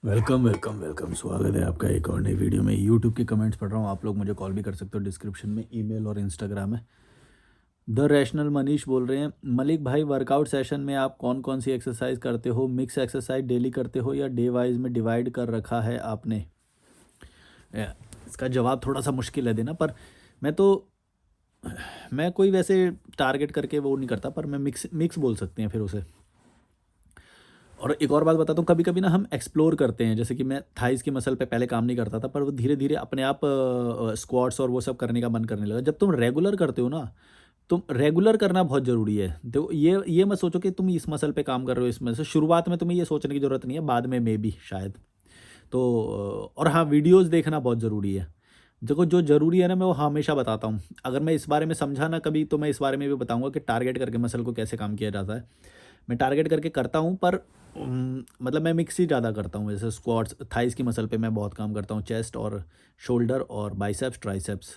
Welcome welcome welcome, स्वागत है आपका एक और नई वीडियो में। यूट्यूब के कमेंट्स पढ़ रहा हूँ। आप लोग मुझे कॉल भी कर सकते हो, डिस्क्रिप्शन में ईमेल और इंस्टाग्राम है। द रैशनल मनीष बोल रहे हैं, मलिक भाई वर्कआउट सेशन में आप कौन कौन सी एक्सरसाइज करते हो? मिक्स एक्सरसाइज डेली करते हो या डे वाइज में डिवाइड कर रखा है आपने? इसका जवाब थोड़ा सा मुश्किल है देना, पर मैं तो मैं कोई वैसे टारगेट करके वो नहीं करता, पर मैं मिक्स मिक्स बोल सकते हैं फिर उसे। और एक और बात बताता हूँ, कभी-कभी ना हम एक्सप्लोर करते हैं, जैसे कि मैं थाइज़ की मसल पे पहले काम नहीं करता था, पर वो धीरे-धीरे अपने आप स्क्वाट्स और वो सब करने का मन करने लगा। जब तुम रेगुलर करते हो ना, तुम रेगुलर करना बहुत ज़रूरी है। तो ये मत सोचो कि तुम इस मसल पे काम कर रहे हो, इस मसल शुरुआत में तुम्हें ये सोचने की ज़रूरत नहीं है, बाद में मेबी शायद। तो और हाँ, वीडियोज़ देखना बहुत ज़रूरी है। देखो, जो ज़रूरी है ना, मैं वो हमेशा बताता हूँ। अगर मैं इस बारे में समझा ना कभी, तो मैं इस बारे में भी बताऊँगा कि टारगेट करके मसल को कैसे काम किया जाता है। मैं टारगेट करके करता हूँ, पर मतलब मैं मिक्स ही ज़्यादा करता हूँ। जैसे स्क्वाट्स, थाइज़ की मसल पे मैं बहुत काम करता हूँ, चेस्ट और शोल्डर और बाइसेप्स, ट्राइसेप्स,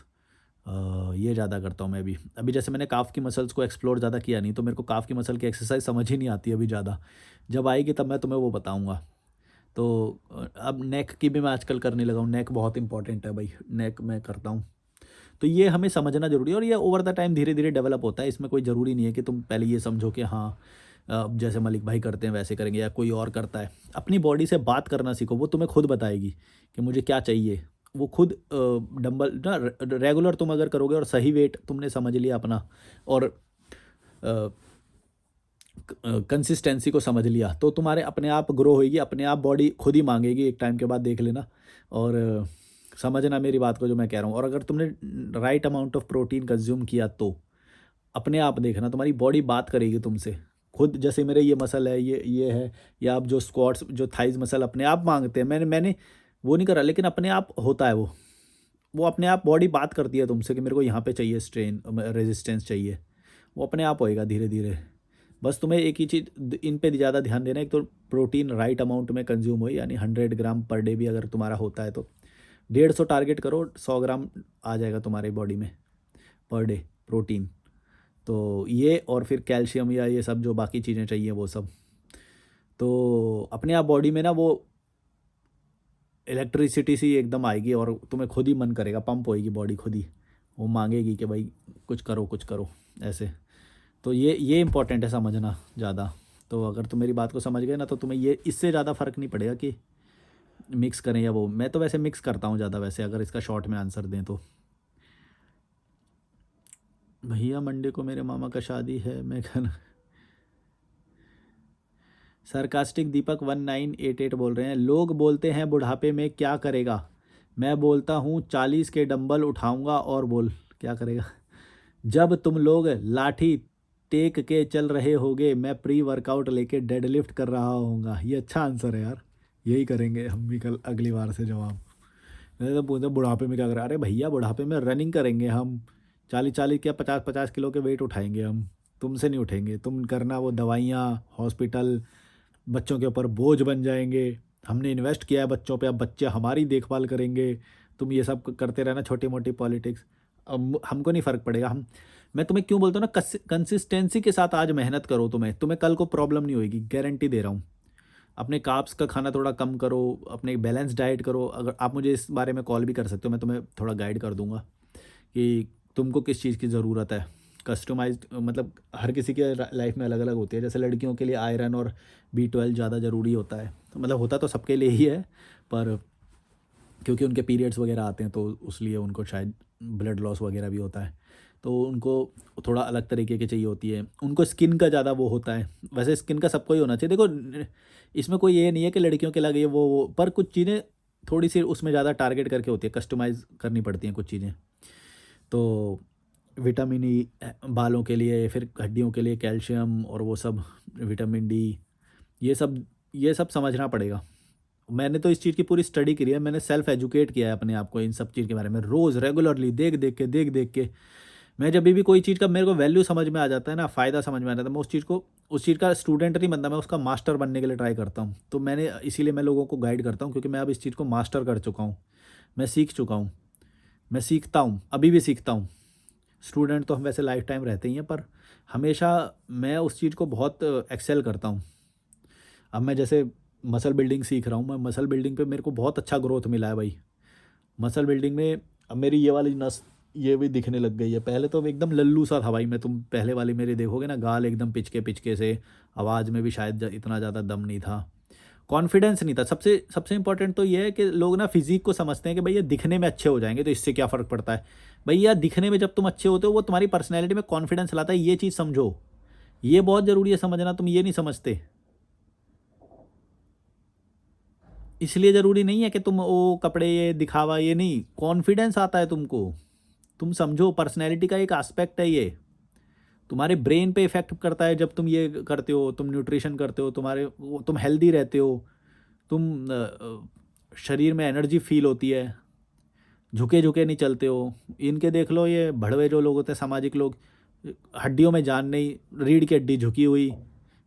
ये ज़्यादा करता हूँ मैं अभी। अभी जैसे मैंने काफ़ की मसल्स को एक्सप्लोर ज़्यादा किया नहीं, तो मेरे को काफ़ की मसल की एक्सरसाइज समझ ही नहीं आती अभी ज़्यादा। जब आएगी तब मैं तुम्हें वो बताऊँगा। तो अब नेक की भी मैं आजकल करने लगा हूँ। नेक बहुत इंपॉर्टेंट है भाई, नेक मैं करता हूँ। तो ये हमें समझना ज़रूरी है, और ये ओवर द टाइम धीरे-धीरे डेवलप होता है। इसमें कोई ज़रूरी नहीं है कि तुम पहले ये समझो कि हाँ, जैसे मलिक भाई करते हैं वैसे करेंगे या कोई और करता है। अपनी बॉडी से बात करना सीखो, वो तुम्हें खुद बताएगी कि मुझे क्या चाहिए। वो खुद डंबल ना रेगुलर तुम अगर करोगे और सही वेट तुमने समझ लिया अपना, और अ, कंसिस्टेंसी को समझ लिया, तो तुम्हारे अपने आप ग्रो होएगी, अपने आप बॉडी खुद ही माँगेगी एक टाइम के बाद, देख लेना। और समझना मेरी बात को जो मैं कह रहा हूँ। और अगर तुमने right amount of protein consume किया, तो अपने आप देखना तुम्हारी बॉडी बात करेगी तुमसे। खुद जैसे मेरे ये मसल है, ये है, या अब जो स्क्वाट्स, जो थाइज़ मसल अपने आप माँगते हैं। मैंने वो नहीं करा, लेकिन अपने आप होता है वो। वो अपने आप बॉडी बात करती है तुमसे कि मेरे को यहाँ पे चाहिए स्ट्रेन, रेजिस्टेंस चाहिए। वो अपने आप होएगा धीरे-धीरे। बस तुम्हें एक ही चीज़ इन पे ज़्यादा ध्यान देना है, एक तो प्रोटीन राइट अमाउंट में कंज्यूम हो, यानी 100 ग्राम पर डे भी अगर तुम्हारा होता है तो 150 टारगेट करो, 100 ग्राम आ जाएगा तुम्हारी बॉडी में पर डे प्रोटीन। तो ये, और फिर कैल्शियम या ये सब जो बाकी चीज़ें चाहिए वो सब। तो अपने आप बॉडी में ना वो इलेक्ट्रिसिटी सी एकदम आएगी, और तुम्हें खुद ही मन करेगा, पंप होएगी बॉडी खुद ही। वो माँगेगी कि भाई कुछ करो, ऐसे। तो ये इम्पोर्टेंट है समझना ज़्यादा। तो अगर तुम मेरी बात को समझ गए ना, तो तुम्हें ये इससे ज़्यादा फ़र्क नहीं पड़ेगा कि मिक्स करें या वो। मैं तो वैसे मिक्स करता हूँ ज़्यादा, वैसे अगर इसका शॉर्ट में आंसर दें तो। भैया मंडे को मेरे मामा का शादी है, मैं कल। सरकास्टिक दीपक 1988 बोल रहे हैं, लोग बोलते हैं बुढ़ापे में क्या करेगा? मैं बोलता हूँ 40 के डंबल उठाऊंगा, और बोल क्या करेगा? जब तुम लोग लाठी टेक के चल रहे होगे, मैं प्री वर्कआउट लेके डेडलिफ्ट कर रहा होऊंगा। ये अच्छा आंसर है यार। यही करेंगे हम भी कल, अगली बार से जवाब। मैं तो पूछता बुढ़ापे में क्या करें? अरे भैया, बुढ़ापे में रनिंग करेंगे हम। 40-40 क्या 50-50 किलो के वेट उठाएंगे हम। तुमसे नहीं उठेंगे। तुम करना वो दवाइयाँ, हॉस्पिटल, बच्चों के ऊपर बोझ बन जाएंगे। हमने इन्वेस्ट किया है बच्चों पे, अब बच्चे हमारी देखभाल करेंगे। तुम ये सब करते रहना, छोटी मोटी पॉलिटिक्स। अब हमको नहीं फ़र्क पड़ेगा। हम मैं तुम्हें क्यों बोलता हूँ ना, कंसिस्टेंसी के साथ आज मेहनत करो, तुम्हें तुम्हें कल को प्रॉब्लम नहीं होगी, गारंटी दे रहा हूँ। अपने कार्ब्स का खाना थोड़ा कम करो, अपने बैलेंस डाइट करो। अगर आप मुझे इस बारे में कॉल भी कर सकते हो, मैं तुम्हें थोड़ा गाइड कर दूंगा कि तुमको किस चीज़ की ज़रूरत है। कस्टमाइज्ड मतलब हर किसी के लाइफ में अलग अलग होती है। जैसे लड़कियों के लिए आयरन और B12 ज़्यादा ज़रूरी होता है, तो मतलब होता तो सबके लिए ही है, पर क्योंकि उनके पीरियड्स वगैरह आते हैं, तो उसलिए उनको शायद ब्लड लॉस वगैरह भी होता है, तो उनको थोड़ा अलग तरीके की चाहिए होती है। उनको स्किन का ज़्यादा वो होता है। वैसे स्किन का सबको ही होना चाहिए। देखो, इसमें कोई ये नहीं है कि लड़कियों के लगे वो, पर कुछ चीज़ें थोड़ी सी उसमें ज़्यादा टारगेट करके होती है, कस्टमाइज़ करनी पड़ती हैं कुछ चीज़ें। तो विटामिन ई बालों के लिए, फिर हड्डियों के लिए कैल्शियम और वो सब, विटामिन डी, ये सब ये सब समझना पड़ेगा। मैंने तो इस चीज़ की पूरी स्टडी करी है। मैंने सेल्फ एजुकेट किया है अपने आप को इन सब चीज़ के बारे में, रोज़ रेगुलरली देख देख के। मैं जब भी कोई चीज़ का मेरे को वैल्यू समझ में आ जाता है ना, फ़ायदा समझ में आ जाता है, मैं उस चीज़ का स्टूडेंट नहीं बनता, मैं उसका मास्टर बनने के लिए ट्राई करता हूँ। तो मैंने इसीलिए मैं लोगों को गाइड करता हूँ, क्योंकि मैं अब इस चीज़ को मास्टर कर चुका हूँ। मैं सीख चुका हूँ। मैं सीखता हूँ, अभी भी सीखता हूँ। स्टूडेंट तो हम वैसे लाइफ टाइम रहते ही हैं, पर हमेशा मैं उस चीज़ को बहुत एक्सेल करता हूँ। अब मैं जैसे मसल बिल्डिंग सीख रहा हूँ, मैं मसल बिल्डिंग पे मेरे को बहुत अच्छा ग्रोथ मिला है भाई। मसल बिल्डिंग में अब मेरी ये वाली नस ये भी दिखने लग गई है। पहले तो एकदम लल्लू सा था भाई मैं, तुम पहले वाली मेरी देखोगे ना, गाल एकदम पिचके पिचके से, आवाज़ में भी शायद इतना ज़्यादा दम नहीं था, कॉन्फिडेंस नहीं था। सबसे सबसे इंपॉर्टेंट तो ये है कि लोग ना फिजिक को समझते हैं कि भैया दिखने में अच्छे हो जाएंगे तो इससे क्या फ़र्क पड़ता है। भैया दिखने में जब तुम अच्छे होते हो वो तुम्हारी पर्सनैलिटी में कॉन्फिडेंस लाता है, ये चीज़ समझो। ये बहुत ज़रूरी है समझना, तुम ये नहीं समझते। इसलिए ज़रूरी नहीं है कि तुम वो कपड़े ये दिखावा, ये नहीं, कॉन्फिडेंस आता है तुमको। तुम समझो पर्सनैलिटी का एक एस्पेक्ट है ये। तुम्हारे ब्रेन पे इफ़ेक्ट करता है जब तुम ये करते हो, तुम न्यूट्रिशन करते हो, तुम हेल्दी रहते हो, शरीर में एनर्जी फील होती है, झुके झुके नहीं चलते हो। इनके देख लो ये भड़वे जो लोग होते हैं सामाजिक लोग, हड्डियों में जान नहीं, रीढ़ की हड्डी झुकी हुई,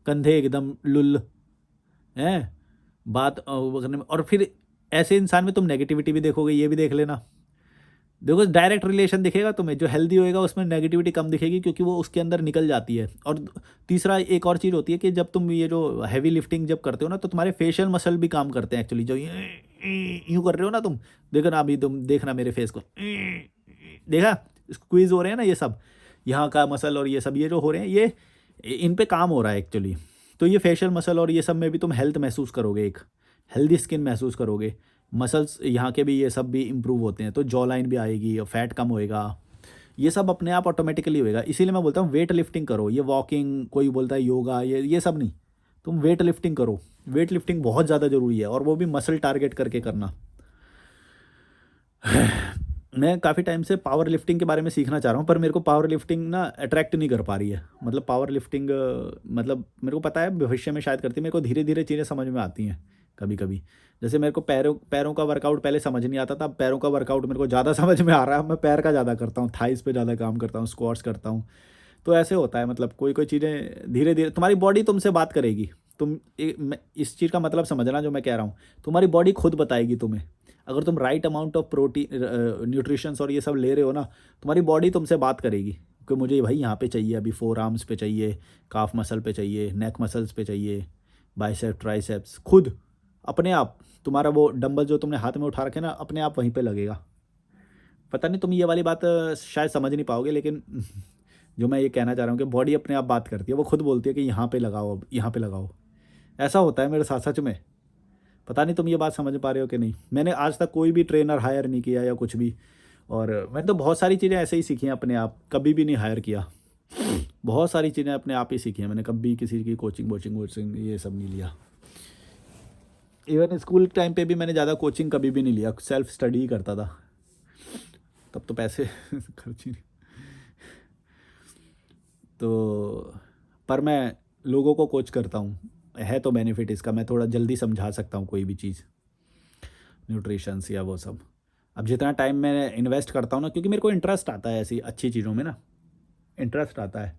कंधे एकदम लुल हैं, बात वो करने में। और फिर ऐसे इंसान में तुम नेगेटिविटी भी देखोगे, ये भी देख लेना। देखो डायरेक्ट रिलेशन दिखेगा तुम्हें, जो हेल्दी होएगा उसमें नेगेटिविटी कम दिखेगी क्योंकि वो उसके अंदर निकल जाती है। और तीसरा एक और चीज़ होती है कि जब तुम ये जो हैवी लिफ्टिंग जब करते हो ना तो तुम्हारे फेशियल मसल भी काम करते हैं एक्चुअली। जो यूँ कर रहे हो ना तुम, देखो ना अभी तुम देखना मेरे फेस को, देखा स्क्वीज हो रहे हैं ना ये सब, यहाँ का मसल और ये सब ये जो हो रहे हैं ये इन पे काम हो रहा है एक्चुअली। तो ये फेशियल मसल और ये सब में भी तुम हेल्थ महसूस करोगे, एक हेल्दी स्किन महसूस करोगे। मसल्स यहाँ के भी ये सब भी इम्प्रूव होते हैं, तो जॉ लाइन भी आएगी और फैट कम होएगा, ये सब अपने आप ऑटोमेटिकली होएगा। इसीलिए मैं बोलता हूँ वेट लिफ्टिंग करो। ये वॉकिंग, कोई बोलता है योगा, ये सब नहीं, तुम वेट लिफ्टिंग करो। वेट लिफ्टिंग बहुत ज़्यादा ज़रूरी है और वो भी मसल टारगेट करके करना। मैं काफ़ी टाइम से पावर लिफ्टिंग के बारे में सीखना चाह रहा हूँ, पर मेरे को पावर लिफ्टिंग ना अट्रैक्ट नहीं कर पा रही है। मतलब पावर लिफ्टिंग मतलब मेरे को पता है भविष्य में शायद करती है, मेरे को धीरे धीरे चीज़ें समझ में आती हैं कभी कभी। जैसे मेरे को पैरों पैरों का वर्कआउट पहले समझ नहीं आता था, अब पैरों का वर्कआउट मेरे को ज़्यादा समझ में आ रहा है। मैं पैर का ज़्यादा करता हूँ, थाइस पे ज़्यादा काम करता हूँ, स्क्वाट्स करता हूँ। तो ऐसे होता है, मतलब कोई कोई चीज़ें धीरे धीरे तुम्हारी बॉडी तुमसे बात करेगी। इस चीज़ का मतलब समझना जो मैं कह रहा हूँ, तुम्हारी बॉडी खुद बताएगी तुम्हें। अगर तुम right amount of protein nutritions और ये सब ले रहे हो ना, तुम्हारी बॉडी तुमसे बात करेगी कि मुझे भाई यहाँ पे चाहिए, अभी फोर आर्म्स पे चाहिए, काफ मसल पे चाहिए, नेक मसल्स पे चाहिए, बाइसेप ट्राइसेप्स। खुद अपने आप तुम्हारा वो डंबल जो तुमने हाथ में उठा रखे ना, अपने आप वहीं पे लगेगा। पता नहीं तुम ये वाली बात शायद समझ नहीं पाओगे, लेकिन जो मैं ये कहना चाह रहा हूँ कि बॉडी अपने आप बात करती है, वो खुद बोलती है कि यहाँ पे लगाओ, अब यहाँ पे लगाओ। ऐसा होता है मेरे साथ सच में। पता नहीं तुम ये बात समझ पा रहे हो कि नहीं। मैंने आज तक कोई भी ट्रेनर हायर नहीं किया या कुछ भी, और मैंने तो बहुत सारी चीज़ें ऐसे ही सीखी हैं अपने आप, कभी भी नहीं हायर किया। बहुत सारी चीज़ें अपने आप ही सीखी हैं मैंने, कभी किसी की कोचिंग वोचिंग वोचिंग ये सब नहीं लिया। इवन स्कूल टाइम पे भी मैंने ज़्यादा कोचिंग कभी भी नहीं लिया, सेल्फ स्टडी ही करता था। तब तो पैसे खर्च ही नहीं। तो पर मैं लोगों को कोच करता हूँ, है तो बेनिफिट इसका, मैं थोड़ा जल्दी समझा सकता हूँ कोई भी चीज़, न्यूट्रिशंस या वो सब। अब जितना टाइम मैं इन्वेस्ट करता हूँ ना, क्योंकि मेरे को इंटरेस्ट आता है ऐसी अच्छी चीज़ों में ना, इंटरेस्ट आता है।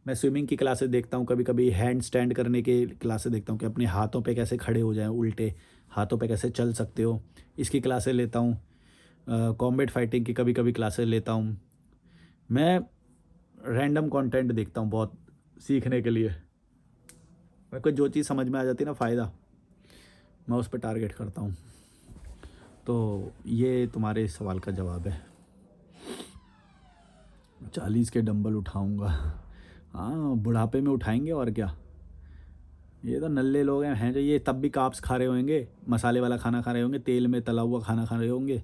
मैं स्विमिंग की क्लासेस देखता हूँ, कभी कभी हैंड स्टैंड करने के क्लासेस देखता हूँ कि अपने हाथों पे कैसे खड़े हो जाएं, उल्टे हाथों पे कैसे चल सकते हो, इसकी क्लासेस लेता हूँ। कॉम्बैट फाइटिंग की कभी कभी क्लासेस लेता हूँ। मैं रैंडम कंटेंट देखता हूँ बहुत सीखने के लिए। मेरे को जो चीज़ समझ में आ जाती है ना फ़ायदा, मैं उस पर टारगेट करता हूँ। तो ये तुम्हारे सवाल का जवाब है। 40 के डंबल उठाऊंगा, हाँ बुढ़ापे में उठाएंगे और क्या। ये तो नल्ले लोग हैं जो ये तब भी काप्स खा रहे होंगे, मसाले वाला खाना खा रहे होंगे, तेल में तला हुआ खाना खा रहे होंगे,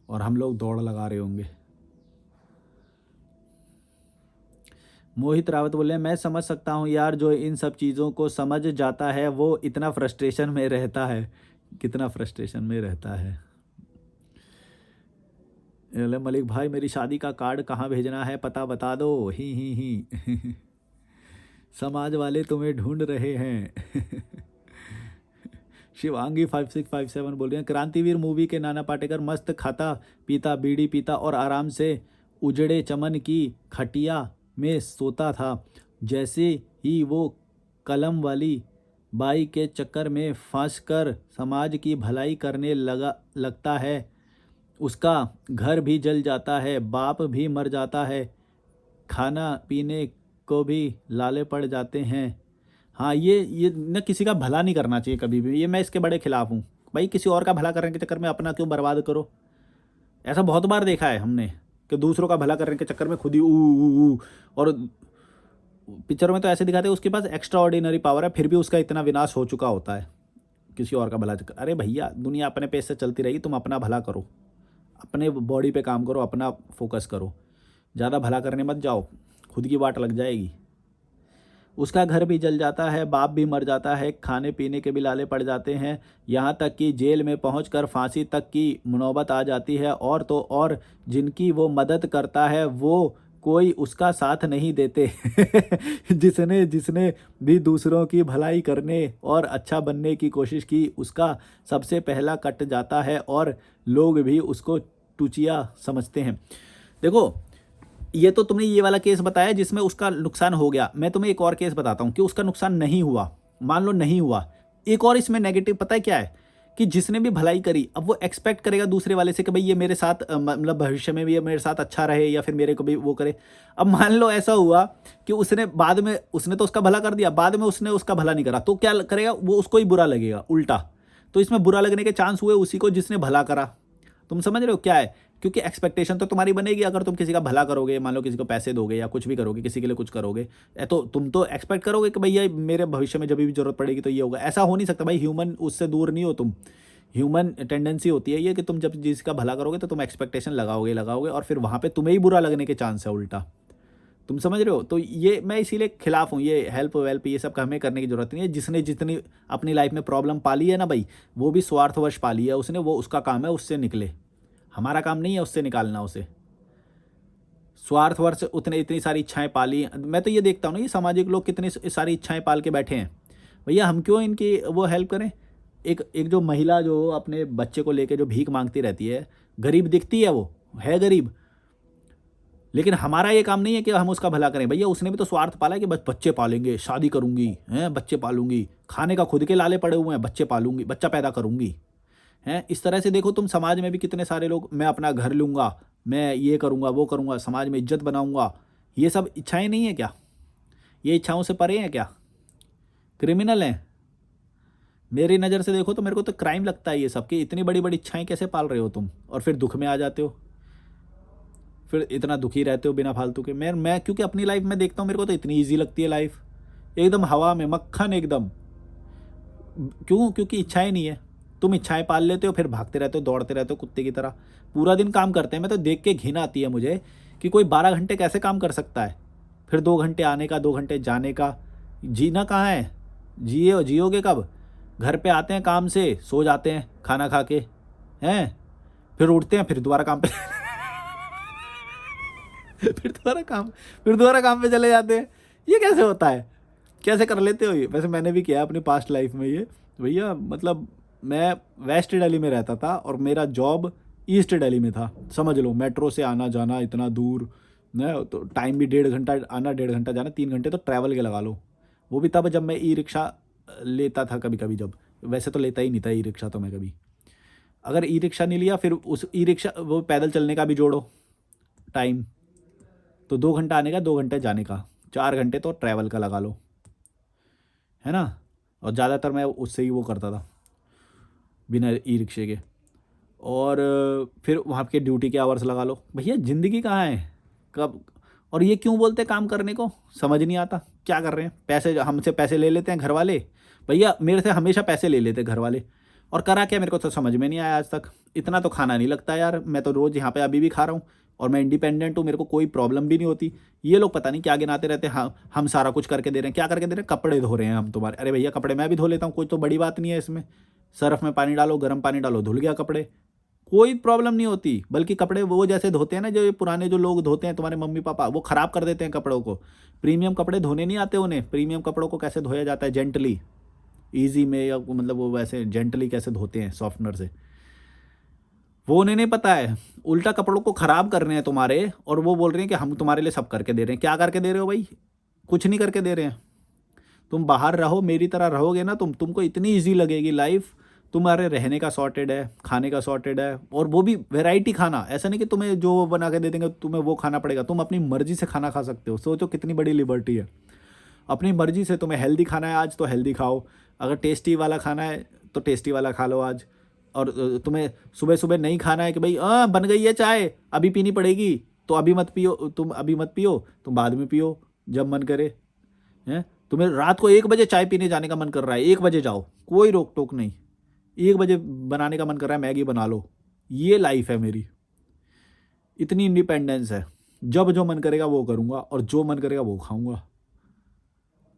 और हम लोग दौड़ लगा रहे होंगे। मोहित रावत बोले, मैं समझ सकता हूँ यार, जो इन सब चीज़ों को समझ जाता है वो इतना फ्रस्ट्रेशन में रहता है, कितना फ्रस्ट्रेशन में रहता है। बोले, मलिक भाई मेरी शादी का कार्ड कहाँ भेजना है, पता बता दो, ही समाज वाले तुम्हें ढूंढ रहे हैं। शिवांगी 5657 बोल रहे हैं, क्रांतिवीर मूवी के नाना पाटेकर मस्त खाता पीता, बीड़ी पीता और आराम से उजड़े चमन की खटिया में सोता था। जैसे ही वो कलम वाली बाई के चक्कर में फंस कर समाज की भलाई करने लगता है, उसका घर भी जल जाता है, बाप भी मर जाता है, खाना पीने को भी लाले पड़ जाते हैं, हाँ, ये ना किसी का भला नहीं करना चाहिए कभी भी, ये मैं इसके बड़े खिलाफ हूँ। भाई किसी और का भला करने के चक्कर में अपना क्यों बर्बाद करो। ऐसा बहुत बार देखा है हमने कि दूसरों का भला करने के चक्कर में खुद ही ऊ और पिक्चरों में तो ऐसे दिखाते हैं उसके पास एक्स्ट्रा ऑर्डिनरी पावर है, फिर भी उसका इतना विनाश हो चुका होता है किसी और का भला चक्कर। अरे भैया, दुनिया अपने पेस से चलती रहेगी, तुम अपना भला करो, अपने बॉडी पे काम करो, अपना फोकस करो, ज़्यादा भला करने मत जाओ, खुद की वाट लग जाएगी। उसका घर भी जल जाता है, बाप भी मर जाता है, खाने पीने के भी लाले पड़ जाते हैं, यहाँ तक कि जेल में पहुंचकर फांसी तक की नौबत आ जाती है। और तो और जिनकी वो मदद करता है वो कोई उसका साथ नहीं देते। जिसने जिसने भी दूसरों की भलाई करने और अच्छा बनने की कोशिश की, उसका सबसे पहला कट जाता है और लोग भी उसको टुचिया समझते हैं। देखो, ये तो तुमने ये वाला केस बताया जिसमें उसका नुकसान हो गया। मैं तुम्हें एक और केस बताता हूँ कि उसका नुकसान नहीं हुआ। मान लो नहीं हुआ, एक और इसमें नेगेटिव पता है क्या है, कि जिसने भी भलाई करी अब वो एक्सपेक्ट करेगा दूसरे वाले से कि भाई ये मेरे साथ मतलब भविष्य में भी ये मेरे साथ अच्छा रहे या फिर मेरे को भी वो करे। अब मान लो ऐसा हुआ कि उसने बाद में, उसने तो उसका भला कर दिया, बाद में उसने उसका भला नहीं करा, तो क्या करेगा वो, उसको ही बुरा लगेगा उल्टा। तो इसमें बुरा लगने के चांस हुए उसी को जिसने भला करा। तुम समझ रहे हो क्या है, क्योंकि एक्सपेक्टेशन तो तुम्हारी बनेगी। अगर तुम किसी का भला करोगे, मान लो किसी को पैसे दोगे या कुछ भी करोगे, किसी के लिए कुछ करोगे, तो तुम तो एक्सपेक्ट करोगे कि भैया मेरे भविष्य में जब भी जरूरत पड़ेगी तो ये होगा। ऐसा हो नहीं सकता भाई, ह्यूमन उससे दूर नहीं हो तुम। ह्यूमन टेंडेंसी होती है ये कि तुम जब जिसका भला करोगे तो तुम एक्सपेक्टेशन लगाओगे लगाओगे और फिर वहाँ पे तुम्हें ही बुरा लगने के चांस है उल्टा। तुम समझ रहे हो। तो ये मैं इसीलिए खिलाफ हूँ, ये हेल्प वेल्प ये सब हमें करने की जरूरत नहीं है। जिसने जितनी अपनी लाइफ में प्रॉब्लम पाली है ना भाई, वो भी स्वार्थवश पाली है उसने, वो उसका काम है उससे निकले। हमारा काम नहीं है उससे निकालना उसे। स्वार्थवश उतने इतनी सारी इच्छाएं पाली। मैं तो ये देखता हूँ ना, ये सामाजिक लोग कितनी सारी इच्छाएं पाल के बैठे हैं। भैया हम क्यों इनकी वो हेल्प करें। एक एक जो महिला जो अपने बच्चे को लेके जो भीख मांगती रहती है, गरीब दिखती है, वो है गरीब, लेकिन हमारा ये काम नहीं है कि हम उसका भला करें। भैया उसने भी तो स्वार्थ पाला है कि बस बच्चे पालेंगे, शादी करूंगी, हैं बच्चे पालूंगी, खाने का खुद के लाले पड़े हुए हैं, बच्चे पालूंगी, बच्चा पैदा करूंगी। हैं इस तरह से देखो तुम समाज में भी कितने सारे लोग, मैं अपना घर लूंगा, मैं ये करूंगा वो करूंगा, समाज में इज्जत बनाऊंगा। ये सब इच्छाएं नहीं है क्या, ये इच्छाओं से परे हैं क्या, क्रिमिनल हैं। मेरी नज़र से देखो तो मेरे को तो क्राइम लगता है ये सब, कि इतनी बड़ी बड़ी इच्छाएं कैसे पाल रहे हो तुम और फिर दुख में आ जाते हो, फिर इतना दुखी रहते हो बिना फालतू के। मैं क्योंकि अपनी लाइफ में देखता हूँ, मेरे को तो इतनी ईजी लगती है लाइफ, एकदम हवा में मक्खन एकदम। क्यों, क्योंकि इच्छाएं नहीं है। तुम इच्छाएं पाल लेते हो, फिर भागते रहते हो, दौड़ते रहते हो कुत्ते की तरह, पूरा दिन काम करते हैं। मैं तो देख के घिन आती है मुझे कि कोई 12 घंटे कैसे काम कर सकता है, फिर 2 घंटे आने का 2 घंटे जाने का। जीना कहाँ है, जियोगे कब। घर पे आते हैं काम से, सो जाते हैं खाना खा के, हैं फिर उठते हैं, फिर दोबारा काम पे फिर दोबारा काम पे चले जाते हैं। ये कैसे होता है, कैसे कर लेते हो ये। वैसे मैंने भी किया अपनी पास्ट लाइफ में ये। भैया मतलब मैं वेस्ट दिल्ली में रहता था और मेरा जॉब ईस्ट दिल्ली में था। समझ लो मेट्रो से आना जाना इतना दूर न, तो टाइम भी 1.5 घंटा आना 1.5 घंटा जाना, 3 घंटे तो ट्रैवल के लगा लो। वो भी तब जब मैं ई रिक्शा लेता था कभी कभी, जब वैसे तो लेता ही नहीं था ई रिक्शा तो मैं कभी। अगर ई रिक्शा नहीं लिया फिर उस ई रिक्शा वो पैदल चलने का भी जोड़ो टाइम, तो 2 घंटा आने का 2 घंटे जाने का, 4 घंटे तो ट्रैवल का लगा लो, है ना। और ज़्यादातर मैं उससे ही वो करता था बिना ई रिक्शे के। और फिर वहाँ के ड्यूटी के आवर्स लगा लो। भैया ज़िंदगी कहाँ है कब। और ये क्यों बोलते हैं काम करने को, समझ नहीं आता क्या कर रहे हैं। पैसे हमसे पैसे ले लेते हैं घर वाले, भैया मेरे से हमेशा पैसे ले लेते घर वाले, और करा क्या मेरे को तो समझ में नहीं आया आज तक। इतना तो खाना नहीं लगता यार, मैं तो रोज़ यहाँ पे अभी भी खा रहा हूँ और मैं इंडिपेंडेंट हूँ, मेरे को कोई प्रॉब्लम भी नहीं होती। ये लोग पता नहीं क्या गिनाते रहते हैं, हाँ हम सारा कुछ करके दे रहे हैं। क्या करके दे रहे हैं, कपड़े धो रहे हैं हम तुम्हारे। अरे भैया कपड़े मैं भी धो लेता हूँ, कोई तो बड़ी बात नहीं है इसमें। सर्फ में पानी डालो, गर्म पानी डालो, धुल गया कपड़े, कोई प्रॉब्लम नहीं होती। बल्कि कपड़े वो जैसे धोते हैं ना, जो ये पुराने जो लोग धोते हैं तुम्हारे मम्मी पापा, वो ख़राब कर देते हैं कपड़ों को। प्रीमियम कपड़े धोने नहीं आते उन्हें। प्रीमियम कपड़ों को कैसे धोया जाता है जेंटली, ईजी में, या मतलब वो वैसे जेंटली कैसे धोते हैं सॉफ्टनर से, वो उन्हें नहीं पता है। उल्टा कपड़ों को ख़राब कर रहे हैं तुम्हारे, और वो बोल रहे हैं कि हम तुम्हारे लिए सब करके दे रहे हैं। क्या करके दे रहे हो भाई, कुछ नहीं करके दे रहे हैं। तुम बाहर रहो, मेरी तरह रहोगे ना तुमको इतनी ईजी लगेगी लाइफ। तुम्हारे रहने का सॉर्टेड है, खाने का सॉर्टेड है, और वो भी वैरायटी खाना। ऐसा नहीं कि तुम्हें जो बना के दे देंगे तुम्हें वो खाना पड़ेगा, तुम अपनी मर्जी से खाना खा सकते हो। सोचो कितनी बड़ी लिबर्टी है। अपनी मर्जी से तुम्हें हेल्दी खाना है आज तो हेल्दी खाओ, अगर टेस्टी वाला खाना है तो टेस्टी वाला खा लो आज। और तुम्हें सुबह सुबह नहीं खाना है कि भाई बन गई है चाय अभी पीनी पड़ेगी, तो अभी मत पियो, तुम अभी मत पियो, तुम बाद में पियो जब मन करे। हैं, तुम्हें रात को 1 बजे चाय पीने जाने का मन कर रहा है, 1 बजे जाओ, कोई रोक टोक नहीं। 1 बजे बनाने का मन कर रहा है, मैगी बना लो। ये लाइफ है मेरी, इतनी इंडिपेंडेंस है, जब जो मन करेगा वो करूँगा और जो मन करेगा वो खाऊंगा।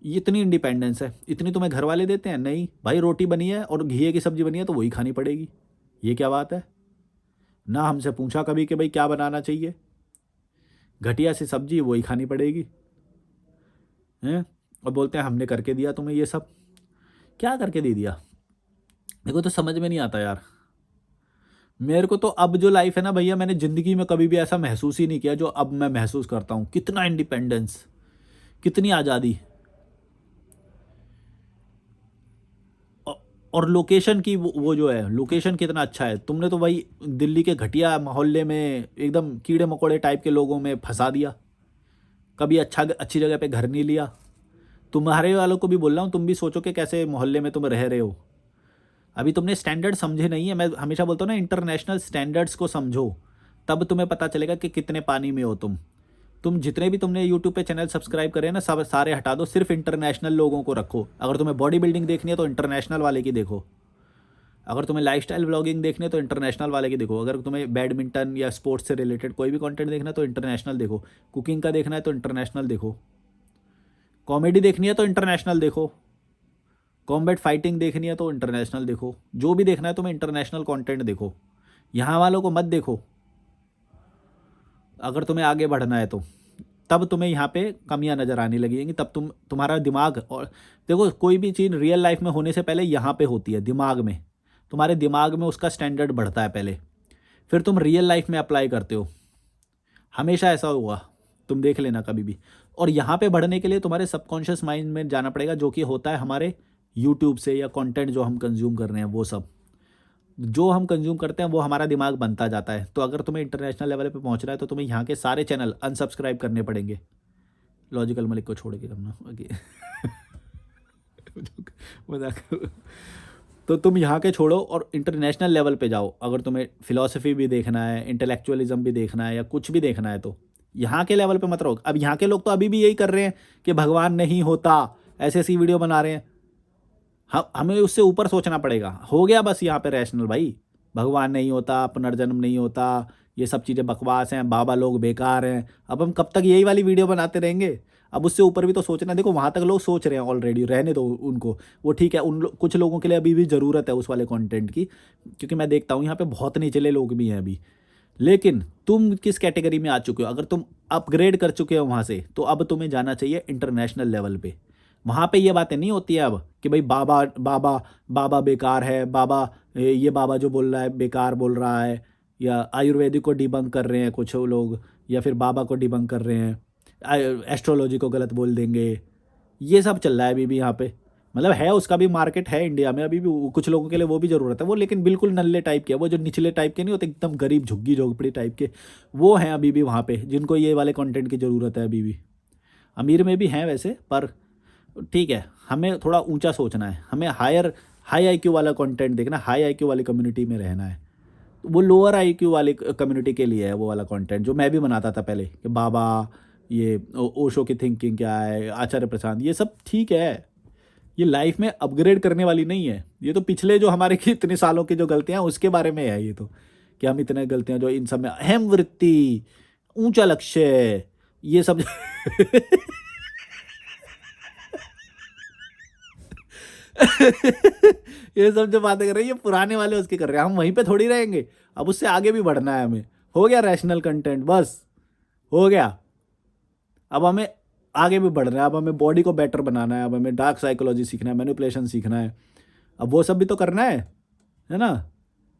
ये इतनी इंडिपेंडेंस है। इतनी तुम्हें घर वाले देते हैं नहीं भाई, रोटी बनी है और घिये की सब्जी बनी है तो वही खानी पड़ेगी। ये क्या बात है, ना हमसे पूछा कभी कि भाई क्या बनाना चाहिए, घटिया सी सब्जी वही खानी पड़ेगी। हैं, और बोलते हैं हमने करके दिया तुम्हें ये सब। क्या करके दे दिया, मेरे को तो समझ में नहीं आता यार। मेरे को तो अब जो लाइफ है ना भैया, मैंने ज़िंदगी में कभी भी ऐसा महसूस ही नहीं किया जो अब मैं महसूस करता हूँ। कितना इंडिपेंडेंस, कितनी आज़ादी। औ- और लोकेशन की वो जो है, लोकेशन कितना अच्छा है। तुमने तो भाई दिल्ली के घटिया मोहल्ले में एकदम कीड़े मकोड़े टाइप के लोगों में फंसा दिया, कभी अच्छी जगह पे घर नहीं लिया। तुम्हारे वालों को भी बोल रहा हूँ, तुम भी सोचो कि कैसे मोहल्ले में तुम रह रहे हो। अभी तुमने स्टैंडर्ड समझे नहीं है। मैं हमेशा बोलता हूँ ना, इंटरनेशनल स्टैंडर्ड्स को समझो, तब तुम्हें पता चलेगा कि कितने पानी में हो तुम जितने भी तुमने यूट्यूब पे चैनल सब्सक्राइब करे ना, सब सारे हटा दो, सिर्फ इंटरनेशनल लोगों को रखो। अगर तुम्हें बॉडी बिल्डिंग देखनी है तो इंटरनेशनल वाले की देखो, अगर तुम्हें लाइफस्टाइल व्लॉगिंग देखनी है तो इंटरनेशनल वाले की देखो, अगर तुम्हें बैडमिंटन या स्पोर्ट्स से रिलेटेड कोई भी कंटेंट देखना है तो इंटरनेशनल देखो, कुकिंग का देखना है तो इंटरनेशनल देखो, कॉमेडी देखनी है तो इंटरनेशनल देखो, कॉम्बैट फाइटिंग देखनी है तो इंटरनेशनल देखो, जो भी देखना है तुम्हें इंटरनेशनल कंटेंट देखो, यहाँ वालों को मत देखो। अगर तुम्हें आगे बढ़ना है तो तब तुम्हें यहाँ पे कमियां नज़र आने लगेंगी, तब तुम्हारा दिमाग। और देखो, कोई भी चीज़ रियल लाइफ में होने से पहले यहाँ पे होती है दिमाग में, तुम्हारे दिमाग में उसका स्टैंडर्ड बढ़ता है पहले, फिर तुम रियल लाइफ में अप्लाई करते हो। हमेशा ऐसा हुआ, तुम देख लेना कभी भी। और यहाँ पे बढ़ने के लिए तुम्हारे सबकॉन्शियस माइंड में जाना पड़ेगा, जो कि होता है हमारे यूट्यूब से या कंटेंट जो हम कंज्यूम कर रहे हैं, वो सब जो हम कंज्यूम करते हैं वो हमारा दिमाग बनता जाता है। तो अगर तुम्हें इंटरनेशनल लेवल पे पहुंचना है तो तुम्हें यहाँ के सारे चैनल अनसब्सक्राइब करने पड़ेंगे, लॉजिकल मलिक को छोड़ के करना ओके। मजाक। तो तुम यहाँ के छोड़ो और इंटरनेशनल लेवल पे जाओ। अगर तुम्हें फिलॉसफी भी देखना है, इंटेलेक्चुअलिज्म भी देखना है, या कुछ भी देखना है तो यहाँ के लेवल पे मत रहो। अब यहाँ के लोग तो अभी भी यही कर रहे हैं कि भगवान नहीं होता, ऐसी ऐसी वीडियो बना रहे हैं। हमें उससे ऊपर सोचना पड़ेगा। हो गया बस यहाँ पे रैशनल भाई, भगवान नहीं होता, पुनर्जन्म नहीं होता, ये सब चीज़ें बकवास हैं, बाबा लोग बेकार हैं। अब हम कब तक यही वाली वीडियो बनाते रहेंगे? अब उससे ऊपर भी तो सोचना। देखो वहाँ तक लोग सोच रहे हैं ऑलरेडी, रहने दो उनको, वो ठीक है। कुछ लोगों के लिए अभी भी ज़रूरत है उस वाले कंटेंट की, क्योंकि मैं देखता हूँ यहाँ पे बहुत निचले लोग भी हैं अभी। लेकिन तुम किस कैटेगरी में आ चुके हो? अगर तुम अपग्रेड कर चुके हो वहाँ से, तो अब तुम्हें जाना चाहिए इंटरनेशनल लेवल पे। वहाँ पे ये बातें नहीं होती है अब कि भाई बाबा बाबा बाबा बेकार है, बाबा ये बाबा जो बोल रहा है बेकार बोल रहा है, या आयुर्वेदिक को डिबंक कर रहे हैं कुछ लोग, या फिर बाबा को डिबंक कर रहे हैं, एस्ट्रोलॉजी को गलत बोल देंगे। ये सब चल रहा है अभी भी यहाँ पे। मतलब है, उसका भी मार्केट है इंडिया में अभी भी, कुछ लोगों के लिए वो भी ज़रूरत है। वो लेकिन बिल्कुल नल्ले टाइप के, वो जो निचले टाइप के नहीं होते, एकदम गरीब झुग्गी झोंपड़ी टाइप के, वो हैं अभी भी वहाँ पे, जिनको ये वाले कंटेंट की ज़रूरत है अभी भी। अमीर में भी हैं वैसे, पर ठीक है, हमें थोड़ा ऊंचा सोचना है, हमें हाई आईक्यू वाला कंटेंट देखना, हाई आईक्यू वाली कम्युनिटी में रहना है। वो लोअर आईक्यू वाली कम्युनिटी के लिए है वो वाला कंटेंट जो मैं भी बनाता था पहले, कि बाबा, ये ओशो की थिंकिंग क्या है, आचार्य प्रशांत, ये सब ठीक है। ये लाइफ में अपग्रेड करने वाली नहीं है। ये तो पिछले जो हमारे की इतने सालों की जो गलतियां हैं उसके बारे में है ये तो, कि हम इतने गलतियां जो इन सब में, अहम वृत्ति, ऊंचा लक्ष्य, ये सब ये सब जो बातें कर रहे हैं ये पुराने वाले उसके कर रहे हैं, हम वहीं पे थोड़ी रहेंगे। अब उससे आगे भी बढ़ना है हमें। हो गया रैशनल कंटेंट, बस हो गया। अब हमें आगे भी बढ़ना है, अब हमें बॉडी को बेटर बनाना है, अब हमें डार्क साइकोलॉजी सीखना है, मैनिपुलेशन सीखना है, अब वो सब भी तो करना है ना?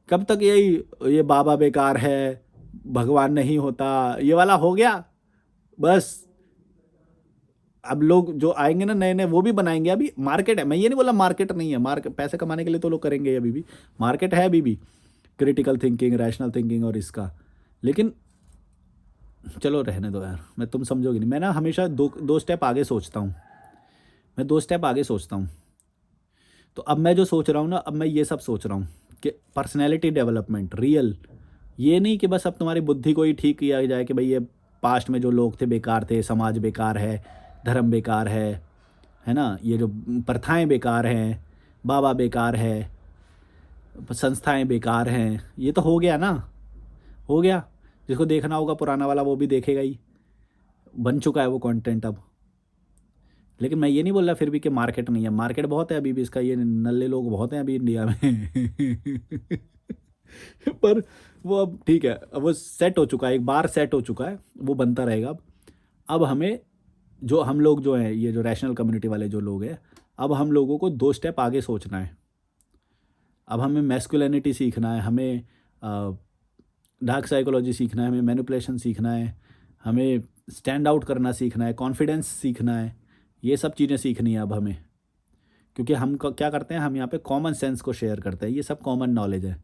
कब तक यही ये बाबा बेकार है, भगवान नहीं होता, ये वाला हो गया बस। अब लोग जो आएंगे ना नए नए, वो भी बनाएंगे। अभी मार्केट है, मैं ये नहीं बोला मार्केट नहीं है, मार्केट पैसे कमाने के लिए तो लोग करेंगे, अभी भी मार्केट है अभी भी, क्रिटिकल थिंकिंग, रैशनल थिंकिंग और इसका। लेकिन चलो रहने दो यार, मैं तुम समझोगे नहीं। मैं ना हमेशा दो दो स्टेप आगे सोचता हूँ। मैं 2 स्टेप आगे सोचता हूँ। तो अब मैं जो सोच रहा हूँ ना, अब मैं ये सब सोच रहा हूँ कि पर्सनैलिटी डेवलपमेंट रियल, ये नहीं कि बस अब तुम्हारी बुद्धि को ही ठीक किया जाए कि भाई ये पास्ट में जो लोग थे बेकार थे, समाज बेकार है, धर्म बेकार है ना, ये जो प्रथाएं बेकार हैं, बाबा बेकार है, संस्थाएं बेकार हैं, ये तो हो गया ना, हो गया। जिसको देखना होगा पुराना वाला वो भी देखेगा ही, बन चुका है वो कंटेंट अब। लेकिन मैं ये नहीं बोल रहा फिर भी कि मार्केट नहीं है, मार्केट बहुत है अभी भी इसका, ये नल्ले लोग बहुत हैं अभी इंडिया में पर वो अब ठीक है, अब वो सेट हो चुका है, एक बार सेट हो चुका है, वो बनता रहेगा अब हमें जो हम लोग जो हैं, ये जो रैशनल कम्युनिटी वाले जो लोग हैं, अब हम लोगों को 2 स्टेप आगे सोचना है। अब हमें मैस्कुलिनिटी सीखना है, हमें डार्क साइकोलॉजी सीखना है, हमें मैनिपुलेशन सीखना है, हमें स्टैंड आउट करना सीखना है, कॉन्फिडेंस सीखना है, ये सब चीज़ें सीखनी है अब हमें। क्योंकि हम क्या करते हैं, हम यहाँ पे कॉमन सेंस को शेयर करते हैं, ये सब कॉमन नॉलेज है।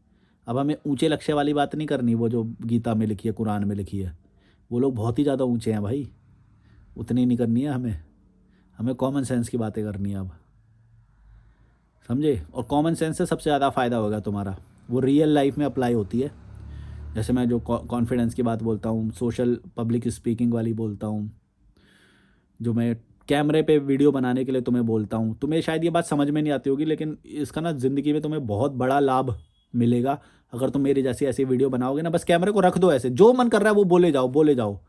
अब हमें ऊंचे लक्ष्य वाली बात नहीं करनी, वो जो गीता में लिखी है, कुरान में लिखी है, वो लोग बहुत ही ज़्यादा ऊंचे हैं भाई, उतनी नहीं करनी है हमें। हमें कॉमन सेंस की बातें करनी है अब, समझे। और कॉमन सेंस से सबसे ज़्यादा फ़ायदा होगा तुम्हारा, वो रियल लाइफ में अप्लाई होती है। जैसे मैं जो कॉन्फिडेंस की बात बोलता हूँ, सोशल पब्लिक स्पीकिंग वाली बोलता हूँ, जो मैं कैमरे पे वीडियो बनाने के लिए तुम्हें बोलता हूँ, तुम्हें शायद ये बात समझ में नहीं आती होगी, लेकिन इसका ना ज़िंदगी में तुम्हें बहुत बड़ा लाभ मिलेगा अगर तुम मेरी जैसी ऐसी वीडियो बनाओगे ना। बस कैमरे को रख दो ऐसे, जो मन कर रहा है वो बोले जाओ, बोले जाओ,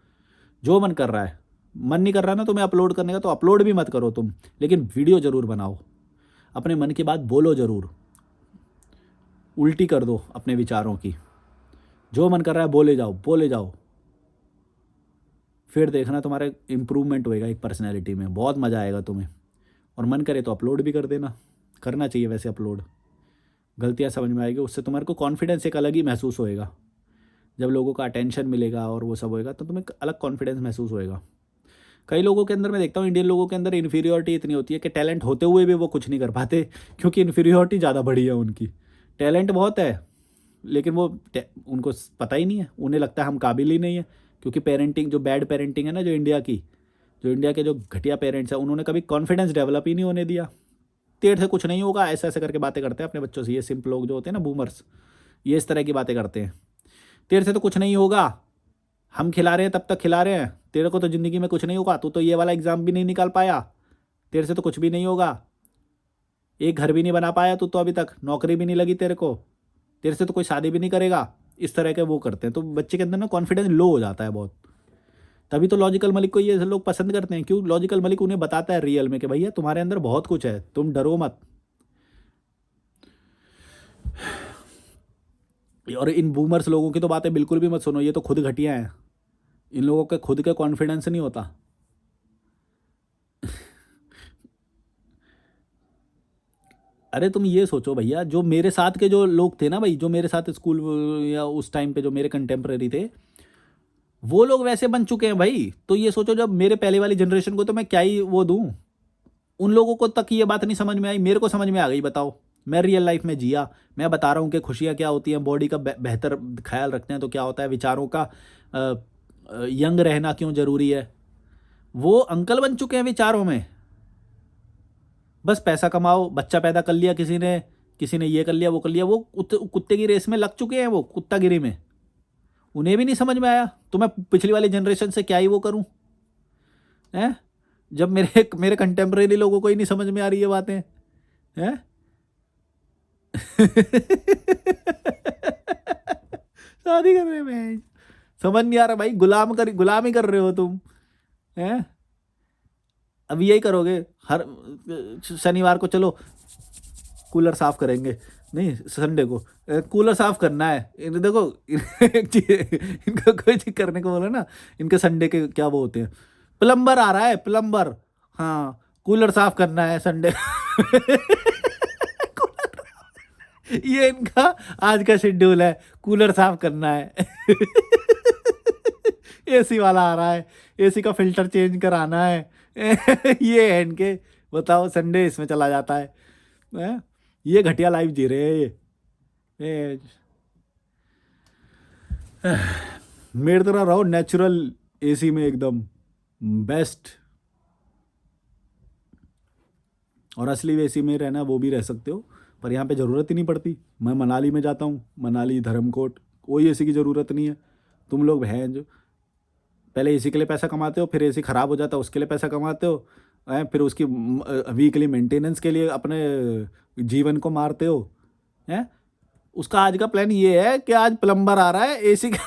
जो मन कर रहा है। मन नहीं कर रहा ना तुम्हें अपलोड करने का, तो अपलोड भी मत करो तुम, लेकिन वीडियो ज़रूर बनाओ, अपने मन की बात बोलो ज़रूर, उल्टी कर दो अपने विचारों की, जो मन कर रहा है बोले जाओ, बोले जाओ। फिर देखना तुम्हारा इम्प्रूवमेंट होएगा एक पर्सनैलिटी में, बहुत मज़ा आएगा तुम्हें। और मन करे तो अपलोड भी कर देना, करना चाहिए वैसे अपलोड, गलतियाँ समझ में आएगी, उससे तुम्हारे को कॉन्फिडेंस एक अलग ही महसूस होएगा। जब लोगों का अटेंशन मिलेगा और वो सब होएगा तो तुम्हें अलग कॉन्फिडेंस महसूस होएगा। कई लोगों के अंदर मैं देखता हूँ, इंडियन लोगों के अंदर इन्फीरियोरिटी इतनी होती है कि टैलेंट होते हुए भी वो कुछ नहीं कर पाते, क्योंकि इन्फीरियोरिटी ज़्यादा बड़ी है उनकी। टैलेंट बहुत है लेकिन वो उनको पता ही नहीं है, उन्हें लगता है हम काबिल ही नहीं है। क्योंकि पेरेंटिंग, जो बैड पेरेंटिंग है ना, जो इंडिया के जो घटिया पेरेंट्स हैं, उन्होंने कभी कॉन्फिडेंस डेवलप ही नहीं होने दिया। तेरे से कुछ नहीं होगा, ऐसे ऐसे करके बातें करते हैं अपने बच्चों से, ये सिंपल लोग जो होते हैं ना, बूमर्स, ये इस तरह की बातें करते हैं। तेरे से तो कुछ नहीं होगा, हम खिला रहे हैं तब तक खिला रहे हैं, तेरे को तो ज़िंदगी में कुछ नहीं होगा, तू तो ये वाला एग्ज़ाम भी नहीं निकाल पाया, तेरे से तो कुछ भी नहीं होगा, एक घर भी नहीं बना पाया तू तो अभी तक, नौकरी भी नहीं लगी तेरे को, तेरे से तो कोई शादी भी नहीं करेगा। इस तरह के वो करते हैं, तो बच्चे के अंदर ना कॉन्फिडेंस लो हो जाता है बहुत। तभी तो लॉजिकल मलिक को ये लोग पसंद करते हैं, क्यों? लॉजिकल मलिक उन्हें बताता है रियल में कि भैया तुम्हारे अंदर बहुत कुछ है, तुम डरो मत। और इन बूमर्स लोगों की तो बातें बिल्कुल भी मत सुनो, ये तो खुद घटिया हैं, इन लोगों के खुद के कॉन्फिडेंस नहीं होता। अरे तुम ये सोचो भैया, जो मेरे साथ के जो लोग थे ना भाई, जो मेरे साथ स्कूल या उस टाइम पे जो मेरे कंटेम्प्रेरी थे, वो लोग वैसे बन चुके हैं भाई। तो ये सोचो जब मेरे पहले वाली जनरेशन को तो मैं क्या ही वो दूं, उन लोगों को तक ये बात नहीं समझ में आई, मेरे को समझ में आ गई। बताओ, मैं रियल लाइफ में जिया, मैं बता रहा हूँ कि खुशियाँ क्या होती हैं, बॉडी का बेहतर ख्याल रखते हैं तो क्या होता है, विचारों का यंग रहना क्यों ज़रूरी है। वो अंकल बन चुके हैं विचारों में, बस पैसा कमाओ, बच्चा पैदा कर लिया किसी ने ये कर लिया वो कर लिया, वो कुत्ते की रेस में लग चुके हैं, वो कुत्तागिरी में। उन्हें भी नहीं समझ में आया तो मैं पिछली वाली जनरेशन से क्या ही वो करूं, हैं? जब मेरे मेरे कंटेम्प्रेरी लोगों को ही नहीं समझ में आ रही ये बातें, हैं? शादी कर रहे में समझ नहीं आ रहा भाई, गुलामी कर रहे हो तुम, हैं? अब यही करोगे हर शनिवार को, चलो कूलर साफ करेंगे, नहीं संडे को कूलर साफ करना है। देखो एक चीज इनको कोई चीज करने को बोलो ना, इनके संडे के क्या वो होते हैं, प्लम्बर आ रहा है, प्लम्बर, हाँ कूलर साफ करना है संडे ये इनका आज का शेड्यूल है, कूलर साफ करना है एसी वाला आ रहा है, एसी का फिल्टर चेंज कराना है ये है इनके। बताओ, संडे इसमें चला जाता है, हैं? ये घटिया लाइफ जी रहे हैं ये। मेरी तरह रहो नेचुरल, एसी में एकदम बेस्ट। और असली एसी में रहना वो भी रह सकते हो, पर यहाँ पे ज़रूरत ही नहीं पड़ती। मैं मनाली में जाता हूँ, मनाली, धर्मकोट, कोई एसी की ज़रूरत नहीं है। तुम लोग हैं जो पहले एसी के लिए पैसा कमाते हो, फिर एसी ख़राब हो जाता है उसके लिए पैसा कमाते हो, फिर उसकी वीकली मेंटेनेंस के लिए अपने जीवन को मारते हो, हैं। उसका आज का प्लान ये है कि आज प्लम्बर आ रहा है एसी का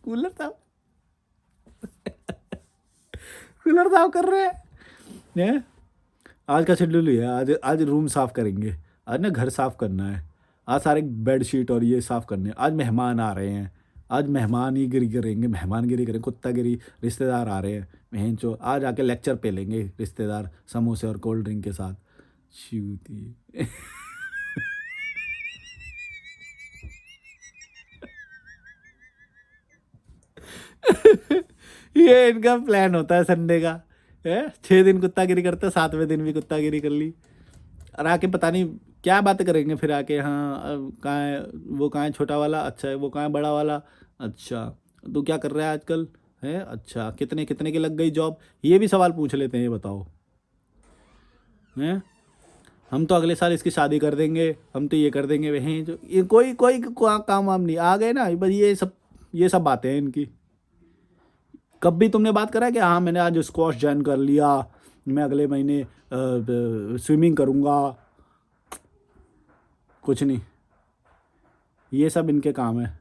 कूलर साफ कूलर साफ कर रहे हैं। आज का शेड्यूल ये है, आज आज रूम साफ करेंगे, आज ना घर साफ करना है, आज सारे बेड शीट और ये साफ करने हैं, आज मेहमान आ रहे हैं, आज मेहमान ही गिरी करेंगे, मेहमानगिरी करेंगे, कुत्तागिरी, रिश्तेदार आ रहे हैं, बहन चो आज आके लेक्चर पे लेंगे रिश्तेदार समोसे और कोल्ड ड्रिंक के साथ। शूती ये इनका प्लान होता है संडे का, है 6 दिन कुत्तागिरी करते हैं, 7वें दिन भी कुत्तागिरी कर ली, और आके पता नहीं क्या बात करेंगे फिर आके। हाँ कहाँ है वो, कहाँ है छोटा वाला, अच्छा है वो, कहाँ है बड़ा वाला, अच्छा तू क्या कर रहा है आजकल, है अच्छा कितने कितने की लग गई जॉब, ये भी सवाल पूछ लेते हैं। ये बताओ, हैं हम तो अगले साल इसकी शादी कर देंगे, हम तो ये कर देंगे, वह जो ये कोई कोई काम वाम नहीं, आ गए ना बस ये सब बातें हैं इनकी। कब भी तुमने बात करा है कि हाँ मैंने आज स्क्वॉश ज्वाइन कर लिया, मैं अगले महीने स्विमिंग करूँगा, कुछ नहीं। ये सब इनके काम है,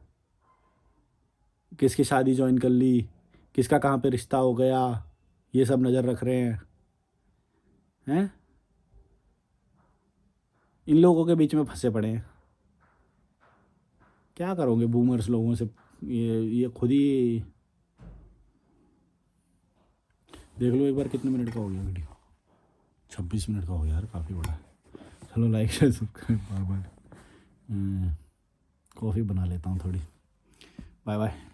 किसकी शादी ज्वाइन कर ली, किसका कहाँ पे रिश्ता हो गया, ये सब नज़र रख रहे हैं। इन लोगों के बीच में फंसे पड़े हैं, क्या करोगे बूमर्स लोगों से। ये खुद ही देख लो एक बार कितने मिनट का हो गया वीडियो, 26 मिनट का हो गया यार, काफ़ी बड़ा है। चलो like share subscribe, bye bye. Coffee बना लेता हूँ थोड़ी, बाय बाय।